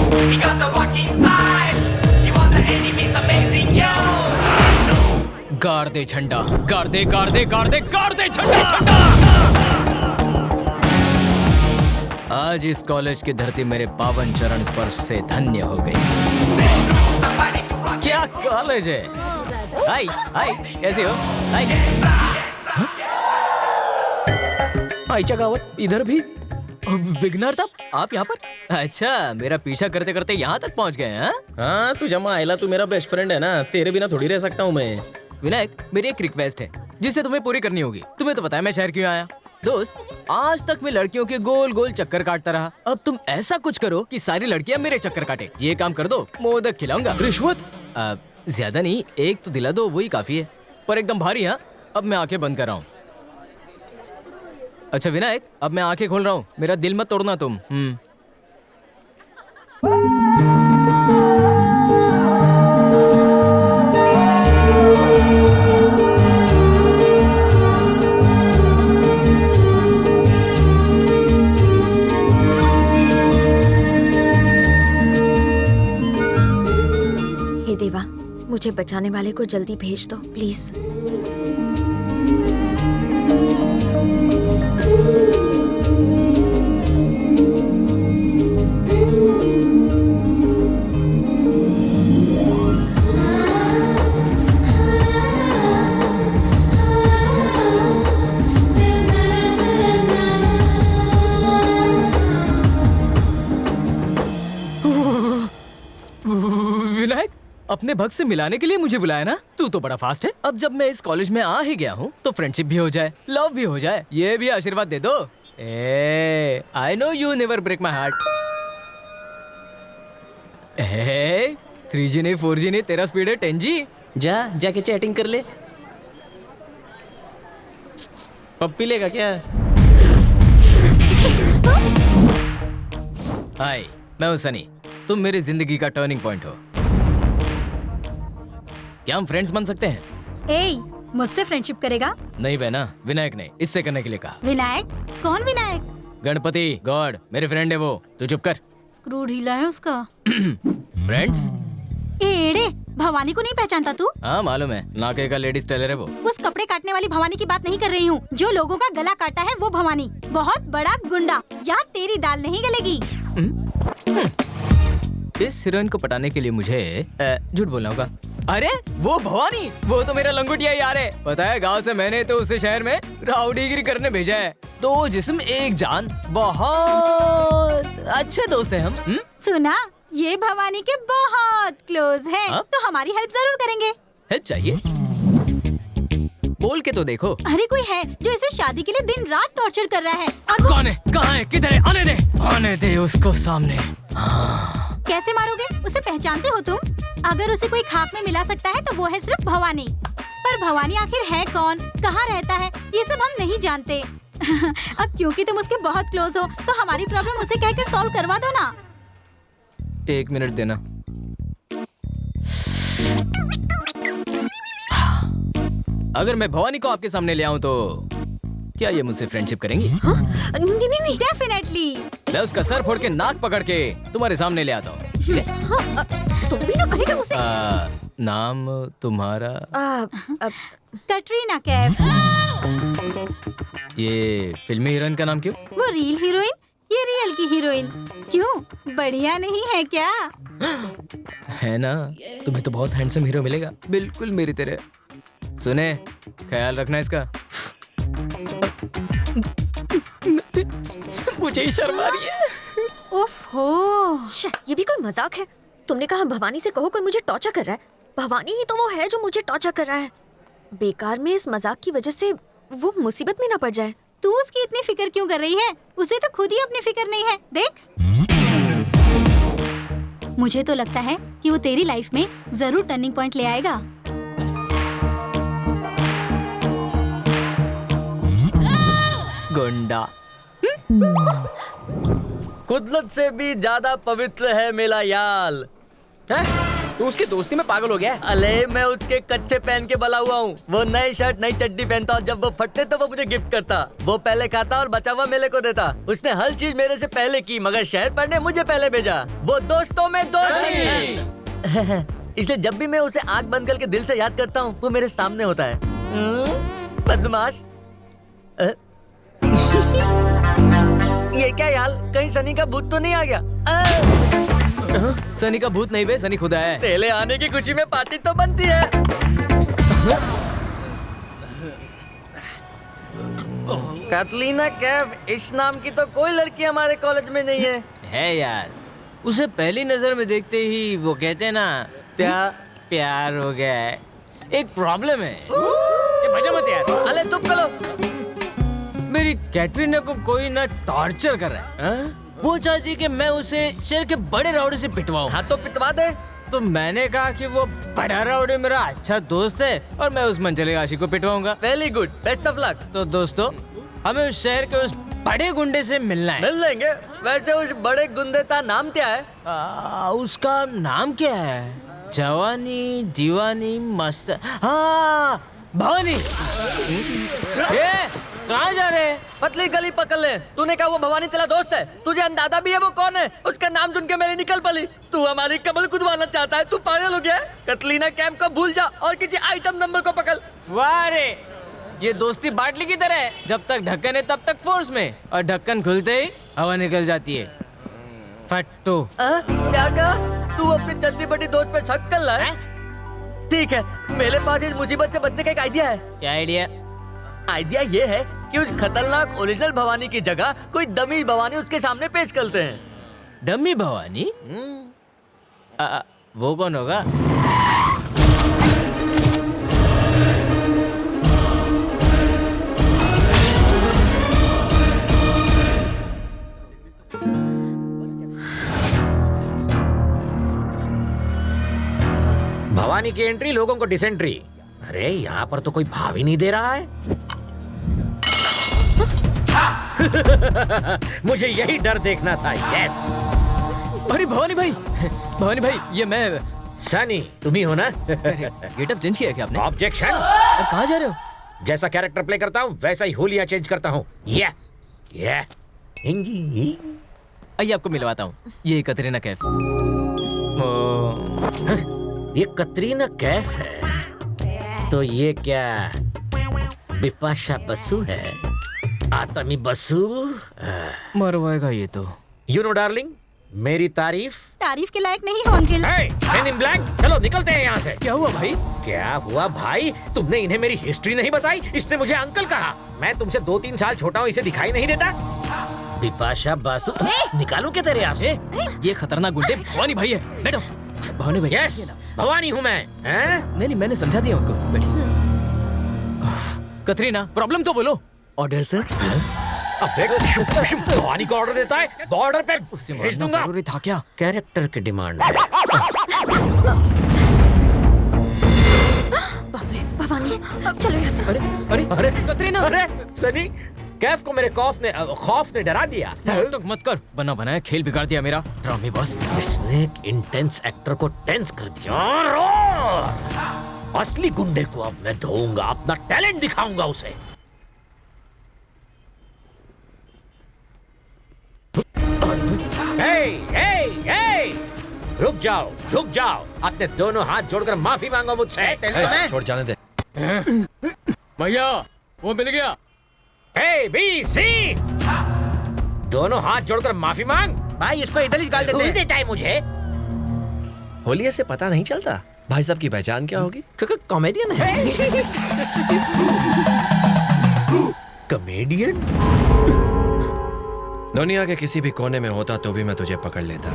He got the walking style. He want the enemy's amazing yo. गाड़ दे झंडा, गाड़ दे, गाड़ दे, गाड़ दे, गाड़ दे झंडा, झंडा। आज इस कॉलेज की धरती मेरे पावन चरण स्पर्श से धन्य हो गई। क्या कॉलेज है? हाय हाय, कैसे हो? हाय। आईच्या गावात इधर भी विघ्नहर्ता, आप यहाँ पर? अच्छा, मेरा पीछा करते करते यहाँ तक पहुँच गए हैं? हाँ तू जमा आयला, तू मेरा बेस्ट फ्रेंड है ना, तेरे बिना थोड़ी रह सकता हूँ मैं। विनायक, मेरी एक रिक्वेस्ट है जिसे तुम्हें पूरी करनी होगी। तुम्हें तो पता है मैं शहर क्यों आया। दोस्त, आज तक मैं लड़कियों के गोल गोल चक्कर काटता रहा। अब तुम ऐसा कुछ करो कि सारी लड़कियां मेरे चक्कर काटे। ये काम कर दो, मोदक खिलाऊंगा। रिश्वत? ज्यादा नहीं, एक तो दिला दो, वही काफी है, पर एकदम भारी। हाँ, अब मैं आंखें बंद कर रहा हूँ। अच्छा विनायक, अब मैं आंखें खोल रहा हूँ, मेरा दिल मत तोड़ना तुम। हे देवा, मुझे बचाने वाले को जल्दी भेज दो प्लीज। विनायक, अपने भक्त से मिलाने के लिए मुझे बुलाया ना? तू तो बड़ा फास्ट है। अब जब मैं इस कॉलेज में आ ही गया हूँ तो फ्रेंडशिप भी हो जाए, लव भी हो जाए। ये भी आशीर्वाद दे दो। I know you never break my heart. 3G नहीं 4G नहीं, तेरा स्पीड है 10G। जाके चैटिंग कर ले। पप्पी लेगा क्या? हाय, मैं हूँ सनी। तुम मेरी जिंदगी का टर्निंग पॉइंट हो। क्या हम फ्रेंड्स बन सकते हैं? मुझसे फ्रेंडशिप करेगा? नहीं बहना, विनायक ने इससे करने के लिए कहा। विनायक? कौन विनायक? गणपति, गॉड, मेरे फ्रेंड है वो। तू चुप कर। स्क्रू ढीला है उसका। फ्रेंड्स? एड़े, भवानी को नहीं पहचानता तू? हाँ मालूम है, नाके का लेडीज टेलर है वो। उस कपड़े काटने वाली भवानी की बात नहीं कर रही हूँ। जो लोगों का गला काटा है वो भवानी, बहुत बड़ा गुंडा। यहाँ तेरी दाल नहीं गलेगी। इस हीरोइन को पटाने के लिए मुझे झूठ बोलना होगा। अरे वो भवानी, वो तो मेरा लंगोटिया यार है। पता है, गांव से मैंने तो उसे शहर में राउडीगिरी करने भेजा है। दो जिस्म एक जान, बहुत अच्छे दोस्त हैं हम। सुना, ये भवानी के बहुत क्लोज हैं। तो हमारी हेल्प जरूर करेंगे। हेल्प चाहिए? बोल के तो देखो। अरे कोई है जो इसे शादी के लिए दिन रात टॉर्चर कर रहा है और वो... कौन है? कहाँ है? किधर है? आने दे उसको सामने। कैसे मारोगे? उसे पहचानते हो तुम? अगर उसे कोई खाक में मिला सकता है तो वो है सिर्फ भवानी। पर भवानी आखिर है कौन, कहाँ रहता है, ये सब हम नहीं जानते। अब क्योंकि तुम उसके बहुत क्लोज हो तो हमारी प्रॉब्लम उसे कहकर सॉल्व करवा दो ना। 1 मिनट देना। अगर मैं भवानी को आपके सामने ले आऊं तो क्या ये मुझसे फ्रेंडशिप करेंगी? नहीं, डेफिनेटली। मैं उसका सर फोड़ के नाक पकड़ के तुम्हारे सामने ले आता हूँ। तुम भी ना करेगा उसे। नाम तुम्हारा? कटरीना कैफ। ये फिल्मी हीरोइन का नाम क्यों? वो रियल हीरोइन, ये रियल की हीरोइन। क्यों, बढ़िया नहीं है क्या? है ना, तुम्हें तो बहुत हैंडसम हीरो मिलेगा, बिल्कुल मेरी तरह। सुने, ख्याल रखना इसका। मुझे ही शर्म आ रही है। ओफो, ये भी कोई मजाक है? तुमने कहा भवानी से कहो कोई मुझे टॉर्चर कर रहा है। भवानी ही तो वो है जो मुझे टॉर्चर कर रहा है। बेकार में इस मजाक की वजह से वो मुसीबत में ना पड़ जाए। तू उसकी इतनी फिक्र क्यों कर रही है? उसे तो खुद ही अपनी फिक्र नहीं है। देख, मुझे तो लगता है कि वो तेरी लाइफ में जरूर टर्निंग पॉइंट ले आएगा। गुंडा। कुदरत से भी ज्यादा पवित्र है मेरा याल। तू उसकी दोस्ती में पागल हो गया है। अले मैं उसके कच्चे पहन के बला हुआ हूँ। वो नई शर्ट नई चड्डी पहनता और जब वो फटते तो वो मुझे गिफ्ट करता। वो पहले खाता और बचा हुआ मेले को देता। उसने हर चीज मेरे से पहले की, मगर शहर पढ़ने मुझे पहले भेजा। वो दोस्तों में दोस्त इसलिए जब भी मैं उसे आंख बंद करके दिल से याद करता हूँ वो मेरे सामने होता है। बदमाश। ये क्या यार, कहीं सनी का भूत तो नहीं आ गया? सनी का भूत नहीं बे, सनी खुदा है। तेले आने की खुशी में पार्टी तो बनती है। कैटलीना कैफ, इस नाम की तो कोई लड़की हमारे कॉलेज में नहीं है यार, उसे पहली नजर में देखते ही वो कहते हैं ना, प्यार हो गया है। एक प्रॉब्लम है, ये मजा मत यार। अले तुम करो। मेरी कैटरीना को कोई ना टॉर्चर कर रहा है। वो चाहती कि मैं उसे शहर के बड़े राउडी से पिटवाऊं। हाँ तो पिटवा दे। तो मैंने कहा कि वो बड़ा राउडी मेरा अच्छा दोस्त है और मैं उस मंचले आशिक को पिटवाऊंगा। Very good, best of luck. तो दोस्तों, हमें उस शहर के उस बड़े गुंडे से मिलना है। मिल लेंगे। वैसे उस बड़े गुंडे का नाम क्या है? उसका नाम क्या है? जवानी दीवानी मस्त। हाँ, भवानी। ये कहाँ जा रहे हैं? पतली गली पकड़ ले। तूने कहा वो भवानी तेरा दोस्त है, तुझे अंदाजा भी है वो कौन है? उसका नाम सुन के मेरी निकल पली। तू हमारी कमल कुदवाना चाहता है? तू पागल हो गया है? कटलीना कैंप को भूल जा और किसी आइटम नंबर को पकड़। वाह रे, ये दोस्ती बाटली की तरह है। जब तक ढक्कन है तब तक फोर्स में, और ढक्कन खुलते ही हवा निकल जाती है। फट्टू। क्या कहा? तू अपनी चंदी बड़ी दोस्त पे शक कर रहा है? ठीक है, मेरे पास इस मुसीबत से बचने का एक आइडिया है। क्या आइडिया? आइडिया ये है कि उस खतरनाक ओरिजिनल भवानी की जगह कोई डमी भवानी उसके सामने पेश करते हैं। डमी भवानी? वो कौन होगा? भवानी की एंट्री, लोगों को डिसेंट्री। अरे यहाँ पर तो कोई भाव ही नहीं दे रहा है। मुझे यही डर देखना था। यस। अरे भवानी भाई, भवानी भाई, ये मैं सनी, तुम ही हो ना? गेटअप चेंज किया क्या आपने? ऑब्जेक्शन। कहाँ जा रहे हो? जैसा कैरेक्टर प्ले करता हूँ वैसा ही होलियां चेंज करता हूँ। ये आइए आपको मिलवाता हूँ। ये कतरीना कैफ। ये कतरीना कैफ है तो ये क्या बिपाशा बसु है? आतमी बसु मरवाएगा ये तो। यू नो डार्लिंग, मेरी तारीफ के लायक नहीं हो अंकल। Men in black, चलो निकलते हैं यहाँ से। क्या हुआ भाई? क्या हुआ भाई? तुमने इन्हें मेरी हिस्ट्री नहीं बताई। इसने मुझे अंकल कहा। मैं तुमसे 2-3 साल छोटा हूँ, इसे दिखाई नहीं देता? बिपाशा बासु, निकालूं क्या तेरे आंसू? ये खतरनाक गुंडे भवानी भाई है। बैठो। भवानी भाई। यस, भवानी हूँ मैं। नहीं, मैंने समझा दिया उनको। बैठिए। कतरीना, प्रॉब्लम तो बोलो। Order sir. अबे भवानी को ऑर्डर देता है, बॉर्डर पे उसे भेज मारना दूंगा। जरूरी था क्या? कैरेक्टर की डिमांड है। बाप रे, भवानी, अब चलो यहाँ से। अरे कतरीना। अरे सनी, कैफ को मेरे खौफ ने डरा दिया। तो मत कर, बना बनाया खेल बिगाड़ दिया मेरा। ड्रामे बॉस। इसने एक इंटेंस एक्टर को टेंस कर दिया। असली गुंडे को अब मैं धोऊंगा, अपना टैलेंट दिखाऊंगा उसे। रुक जाओ, अपने दोनों हाथ जोड़कर माफी मांगो मुझसे। छोड़ जाने दे। भैया, वो मिल गया। ABC, दोनों हाथ जोड़कर माफी मांग। भाई इसको इधर ही गाल देते भूल हैं। देता है मुझे। होलिया से पता नहीं चलता भाई साहब की पहचान क्या होगी? कॉमेडियन है। कॉमेडियन? दुनिया के किसी भी कोने में होता तो भी मैं तुझे पकड़ लेता।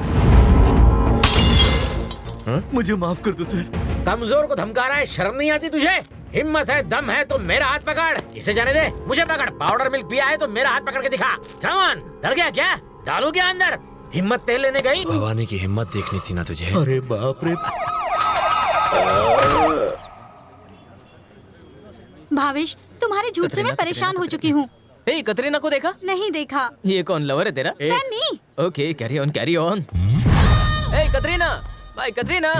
मुझे माफ कर दो सर। कमजोर को धमका रहा है, शर्म नहीं आती तुझे? हिम्मत है, दम है तो मेरा हाथ पकड़। इसे जाने दे, मुझे पकड़। पाउडर मिल्क पिया है तो मेरा हाथ पकड़ के दिखा। कम ऑन, डर गया क्या? डालू क्या अंदर? हिम्मत तेल लेने गई? भवानी की हिम्मत देखनी थी ना तुझे। अरे बाप रे। भावेश, तुम्हारे झूठ से मैं परेशान हो चुकी हूँ। हे, कतरीना को देखा? नहीं देखा। ये कौन लवर है तेरा? Sunny. Okay, carry on. Hey Katrina, भाई कतरीना,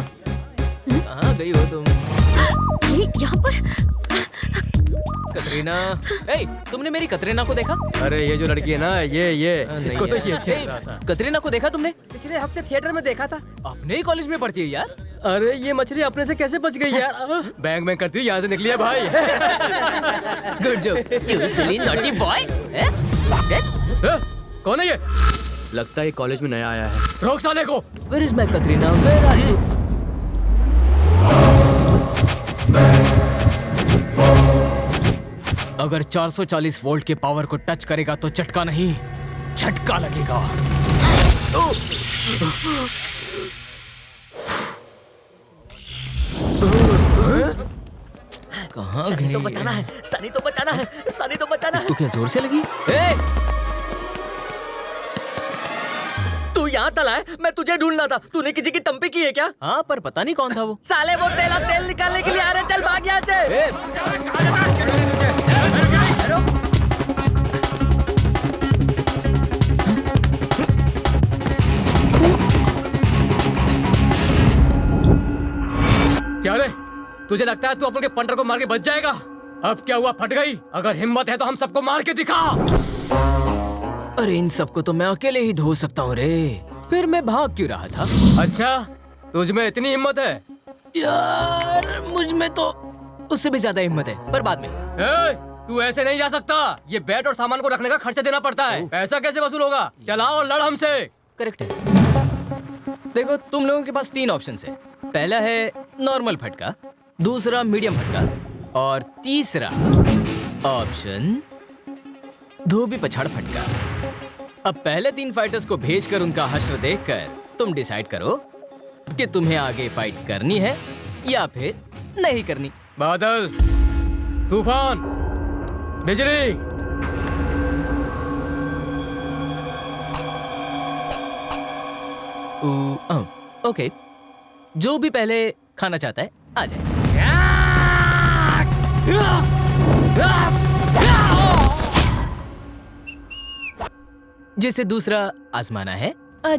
कहाँ गई हो तुम ये यहाँ पर कतरीना? ए, तुमने मेरी कतरीना को देखा? अरे ये जो लड़की है ना, ये नहीं इसको तो यार। ये अच्छे ए, कतरीना को देखा तुमने? पिछले हफ्ते थिएटर में देखा था। अपने ही कॉलेज में पढ़ती है यार। अरे ये मछली अपने से कैसे बच गई यार? बैंग बैंग करती हुई यहाँ से निकली है भाई। Good joke you silly naughty boy. कौन है ये? लगता है कॉलेज में नया आया है। रोक साले को। Where is my Katrina? Where are you? अगर 440 वोल्ट के पावर को टच करेगा तो चटका नहीं, झटका लगेगा। कहाँ गए? तो बचाना है, सनी तो बचाना है, सनी तो बचाना है। इसको क्या जोर से लगी? ए! तू यहाँ तला है, मैं तुझे ढूंढना था। तूने किसी की तंपी की है क्या? हाँ, पर पता नहीं कौन था वो। साले वो तेल निकालने के लिए आ रहे, चल भाग यहाँ से। ए! क्या रे? तुझे लगता है तू अपन के पंटर को मार के बच जाएगा? अब क्या हुआ, फट गई? अगर हिम्मत है तो हम सबको मार के दिखा। अरे इन सबको तो मैं अकेले ही धो सकता हूँ रे। फिर मैं भाग क्यों रहा था? अच्छा, तुझ में इतनी हिम्मत है? यार मुझ में तो उससे भी ज्यादा हिम्मत है, पर बाद में। ए, तू ऐसे नहीं जा सकता। ये बैट और सामान को रखने का खर्चा देना पड़ता है। पैसा कैसे वसूल होगा? चला और लड़ हमसे। करेक्ट है। देखो, तुम लोगों के पास 3 ऑप्शन है। पहला है नॉर्मल फटका, दूसरा मीडियम फटका और तीसरा ऑप्शन धोबी पछाड़ फटका। अब पहले 3 फाइटर्स को भेजकर उनका हश्र देखकर तुम डिसाइड करो कि तुम्हें आगे फाइट करनी है या फिर नहीं करनी। बादल, तूफान, बिजली। ओके, जो भी पहले खाना चाहता है आ जाए। जिसे दूसरा आजमाना है